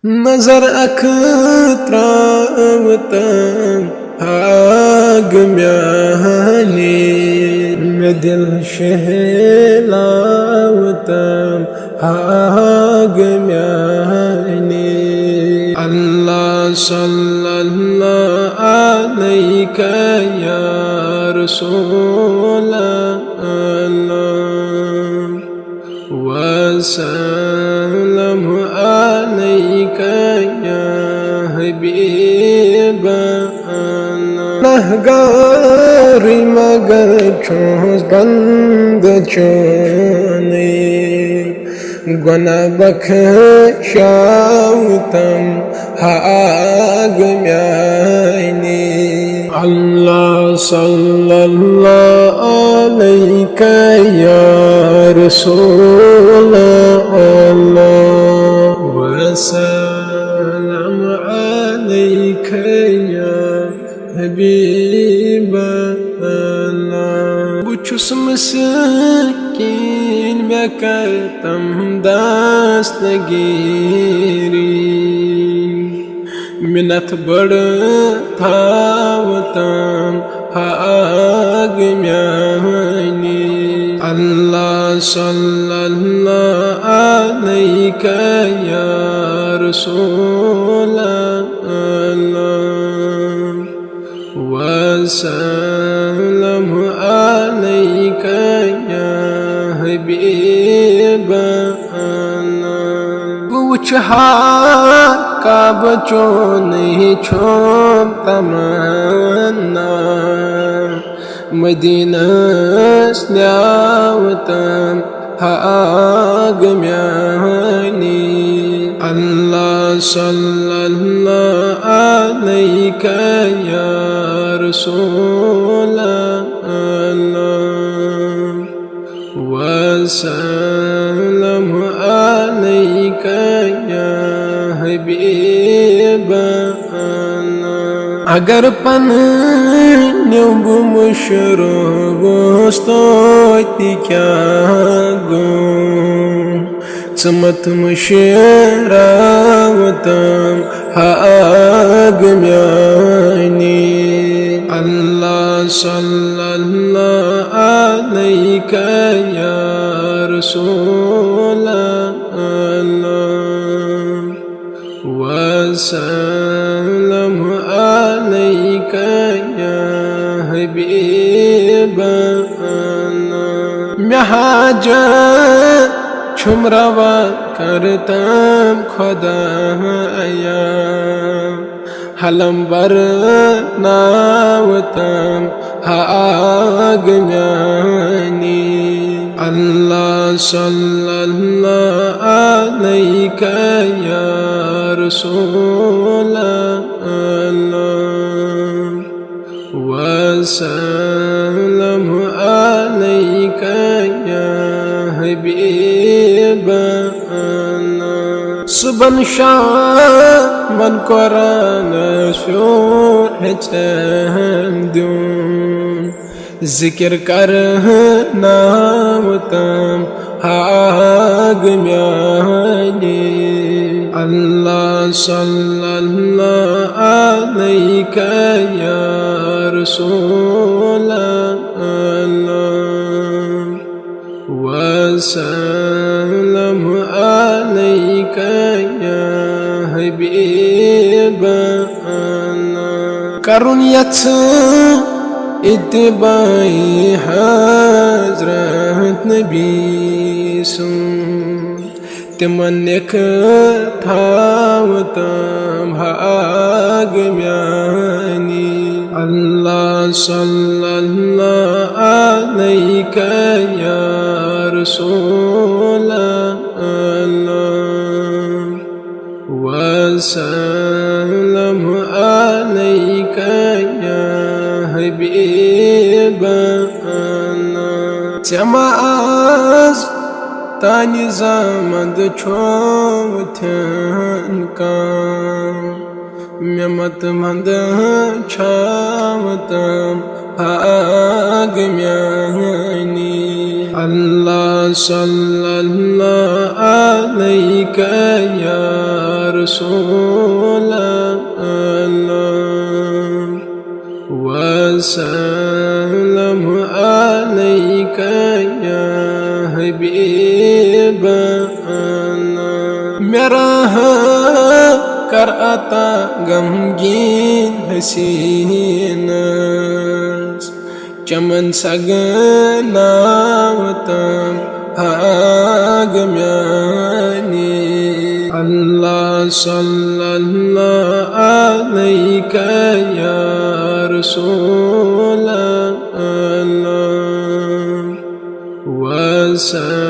नजर अखतरावतम हाग म्याने मैं दिल शहलावतम हाग म्याने अल्लाह सल्लल्लाहु अलैका या रसूल अल्लाह वसल्लम अलैका या हबीब अल्लाह नहगारी मगर चोस बंद चोने गुना बख्शावतम हाग म्याने अल्लाह सल्लल्लाहु अलैका या रसूल अल्लाह वसल्लम अलैका या हबीब अल्लाह बुछुस मस्कीन मैं करतम दस्तगीरी मिन्नत बढ़ावतम हाग म्याने अल्लाह सल्लल्लाहु अलैका या रसूल अल्लाह वसल्लम अलैका या हबीब अल्लाह कुछ का बचों नहीं छोड़ तमन्ना मदीना स्यावतम हाग म्याने अल्लाह सल्लल्लाहु अलैका या रसूल अल्लाह वसल्लम अलैका या हबीब अल्लाह अगर पन न्यूब मुशरोगोस तो क्या गो समत मुशरावतम हाग म्याने अल्लाह सल्लल्लाहु अलैका या रसूल अल्लाह वसल्लम अलैका या हबीब अल्लाह मैं हाजत छुमरवा करतम खुदा आया हलम बर नावतम हाग म्याने अल्लाह सल्लल्लाहु अलैका या रसूल अल्लाह वसल्लम अलैका या हबीब अल्लाह सुबन शाम मन कुरान शोर दून जिक्र कर नावतम हाग म्याने अल्लाह सल्लल्लाहु अलैका या रसूल अल्लाह वसल्लम अलैका या हबीब अल्लाह करुनियत इत्तिबाई हज़रत नबी सुन तिमन थावतम हाग म्याने अल्लाह सल्लल्लाहु अलैका या रसूल अल्लाह वसल्लम अलैका या हबीब अल्लाह जमाअत तानी ज़मद छोवथन का मेमत मंद छावतम हाग म्याने अल्लाह सल्लल्लाहु अलैका या رسول الله وسلام عليك يا حبيب الله میرا کر آتا غمگین حسینہ چمن سگنا وتم آگمیانی اللہ صلی اللہ علیک یا رسول اللہ وسلم